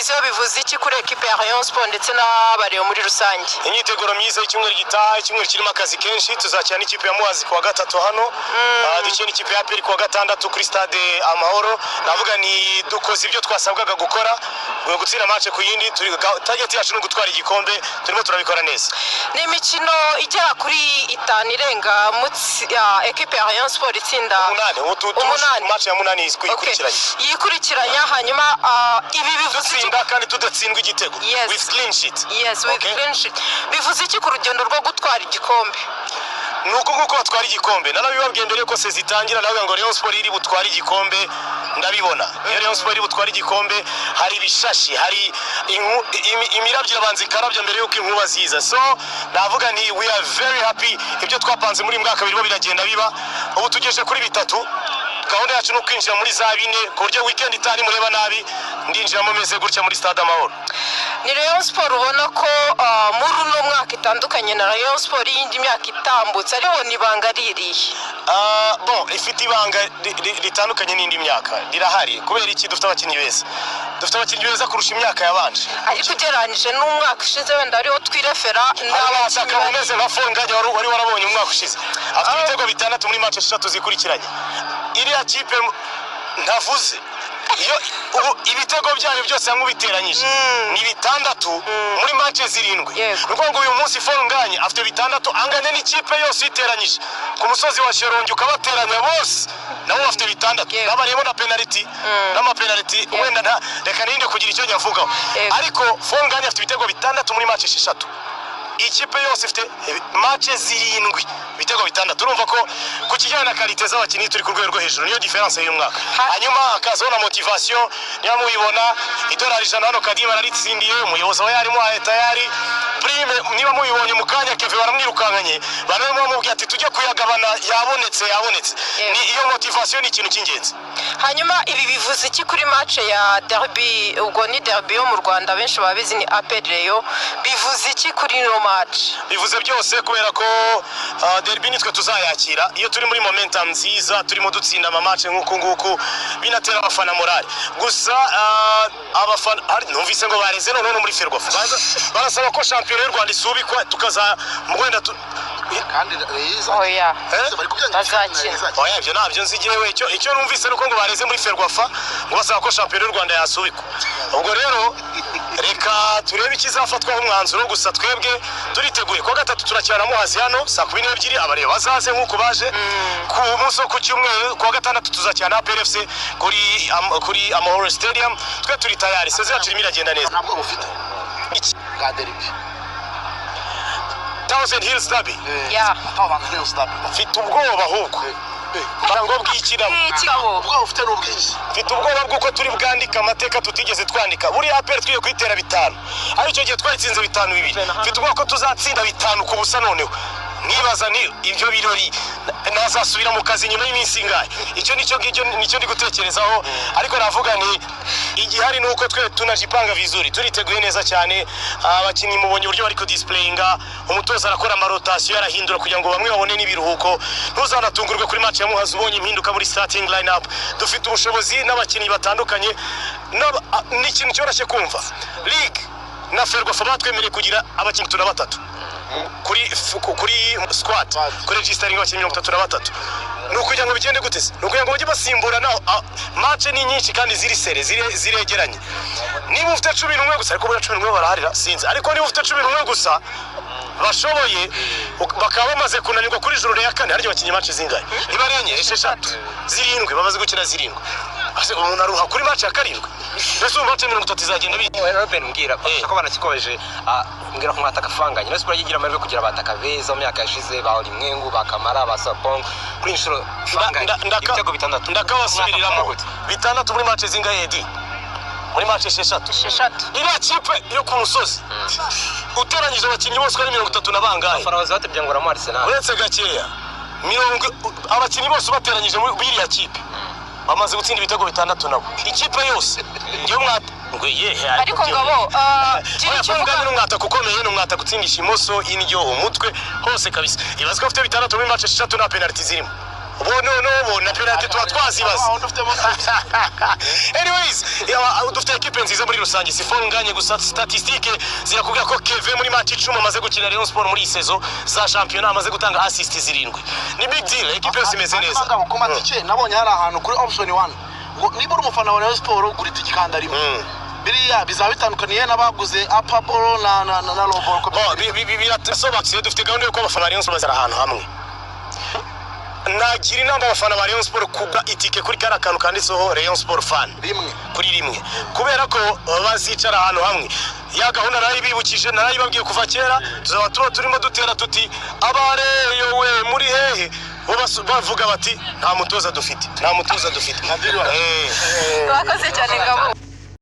competition bivuze iki kuri equipe ya Rayonsport ndetse n'abareo muri rusange? Imyiteguro myiza y'icyumweru gitaha, icyumweru kirimo akazi kenshi. Tuzakina n'ikipe ya Muhazi kuwa gatatu hano, dukina n'ikipe ya Aprfc kuwa gatandatu kuri stade Amahoro. Navuga ni dukoze ibyo twasabwaga gukora, gutsinda match ku yindi. Target yacu no gutwara igikombe, turimo turabikora neza. Ni imikino igera kuri 5 irenga equipe ya Rayonsport itsinda 8 match ya 8 ikurikiranye. Yikurikiranya hanyuma ibi bivuze iki kandi tudatsindwa igitego with clean sheet. Yes, with clean sheet. Bivuze iki ku rugendo rwo gutwara igikombe? Nuko nguko batwara igikombe. Narabibabwiye mbere ko sezitangira navuga ngo Rayonsport iri butwara igikombe, ndabibona. Rayonsport iri butwara igikombe, hari bishashi, hari imirabyo abanzi karabyo mbere yuko inkuba ziza. So navuga ni we are very happy. Ibyo twapanze muri mwaka birimo biragenda biba. Ubu tugeje kuri 3. Gahunda yacu no kwinjira muri za 4 ku buryo weekend itari mureba nabi ndinjira mu meze gutya muri stade Amahoro. Ni Rayonsport ubona ko muri uno mwaka itandukanye na Rayonsport yindi myaka itambutse, ariho ni banga ririye. Bon, ifite ibanga ritandukanye n'indi myaka rirahari kubera iki dufite abakinyi beza. Dufite abakinyi beza kurusha imyaka yabanje. Ariko ugeranije n'umwaka ushize wenda ariho twirefera n'abashaka umeze nka Fonganya wari warabonye umwaka ushize. Afite ibitego 6 muri match 3 zikurikiranye. Iriya kipe ntavuze iyo ibitego byayo byose yankubiteranyije ni 6 muri match 7. Nuko ngo uyu munsi Fonganye afite 6 anganye n'ikipe yose iteranyije ku musozi wa Sherongi ukabateranya bose nabo bafite 6 babariyemo na penalty n'amapenalty wenda reka ninde kugira icyo nyavugaho ariko Fonganye afite ibitego 6 muri match 6. Ikipe yose ifite match 7 bitego 6. Turumva ko kukijyana na qualité z'abakinyi turi ku rwego rwo hejuru, niyo difference y'uyu mwaka. Hanyuma akazona motivation niyo muyibona idolari ijana hano Kadima naritsindiye umuyobozi wa yarimo tayari prime niba muyibonye mukanya Keve baramwirukankanye barimo bamubwiye ati tujye kuyagabana yabonetse. Ni iyo motivation ni ikintu cy'ingenzi. Hanyuma ibi bivuze iki kuri match ya derby? Ubwo ni derby yo mu Rwanda benshi babizi ni Aprfc. Bivuze iki kuri no match? Bivuze byose kubera ko derby nitwe tuzayakira iyo turi muri momentum nziza, turimo dutsinda ama match nguko binatera abafana morale. Gusa abafana numvise ngo bareze none muri Ferwafa barasaba ko champion y'u Rwanda isubikwa tukaza mwenda kandi yiza oya bari kubyanga oya ibyo nabyo nzigiyewe icyo numvise nuko ngo bareze muri Ferwafa ngo basaba ko champion y'u Rwanda yasubikwa. Ubwo rero reka turebe ikizafatwa umwanzuro. Gusa twebwe turiteguye ko gatatu turakirana Muhazi hano saa 12 abareba bazaze nkuko baje ku munsi ku cyumweru ku gatandatu tuzakirana Aprfc kuri Amahoro Stadium. Twe turi tayari seze yacu iragenda neza. Ntabwo mufite ka derby Thousand Hills Derby Thousand Hills Derby mfite ubwoba ahubwo ngo bw'ikirabo ubwo ufite n'ubwiki mfite ubwoba bw'uko turi bwandika amateka tutigeze twandika. Buri Aprfc twiye kwitera 5 ariko gihe twayitsinze 5-2. Mfite ubwoba ko tuzatsinda 5 ku busa noneho. Nibaza ni ibyo birori nazasubira mu kazi nyuma y'iminsi ingahe. Icyo nicyo ndi gutekerezaho ariko navuga ni igihari nuko twe tunajipanga vizuri turiteguye neza cyane. Abakinyi mubonye uburyo bari ku displayinga, umutoza arakora amarotation yarahindura kugira ngo bamwe babone n'ibiruhuko. Ntuzanatungurwe kuri match ya Muhazi ubonye impinduka muri starting lineup. Dufite ubushobozi n'abakinyi batandukanye n'ikintu cyoroshye kumva. League na Ferwafa batwemereye kugira abakinyi 3 kuri squad kuri registering abakinyi 33. Nukugira ngo bigende gutese nukugira ngo bajye basimburana. Match ni nyinshi kandi ziri sere ziregeranye. Niba ufite 11 gusa ariko bura 11 baraharira sinzi, ariko niba ufite 11 gusa bashoboye bakaba bamaze kunanirwa kuri joro ya 4 haryo bakinyi match zingahe ibarenye 6 7 bamaze gukina 7 ase umuntu aruha kuri match ya 7 mbese match 30 izagenda bi Roben mbwira ko banakikobeje mbwira ko mwataka Fanganye no siporo yigira amahirwe kugira abataka beza mu myaka yashize ba Olimwengu bakamara basapong kuri inshuro Fanganye ibitego 6 ndakabasubiriramo 6 muri match zingahe edi muri match 6 iriya kipe yo ku musozi uteranyije abakinyi bose ari 30 na bangahe Faraza batebye ngo ramwe Arsenal uretse gakeya abakinyi bose bateranyije muri iriya kipe bamaze gutsinda ibitego 6 nabo ikipe yose ngiye ngo yehe ariko ngabo Fanganye n'umwata kukomeye n'umwata gutsindisha imoso indyo umutwe hose kabisa ibazwa afite 6 muri match 6 na penalty zirimo no na penalty tuba twazibaza. Anyways, dufite equipe nziza muri rusange sifonganye gusa statistique zirakubwira ko Keve muri match 10 amaze gukina Rayonsport muri saison za championnat amaze gutanga assist 7. Ni big deal, equipe yose imeze neza. Ku matike nabonye hari ahantu kuri option 1 ngo niba uri umufana wa Rayonsport gura itike kandi arimo. Biriya bizaba bitandukaniye n'abaguze apabolo na lobolo. Birasobanutse dufite gahunda yo ko abafana ba Rayonsport bazara ahantu hamwe. Nagira inamba abafana ba Rayonsport kugura itike kuri kara kantu kanditseho Rayonsport fan rimwe kuri rimwe kubera ko bazicara ahantu hamwe. Ya gahunda narayibibukije narayibabwiye kuva kera tuzaba turimo dutera tuti abareyo we muri hehe bavuga bati nta mutoza dufite bakoze cyane ngabo.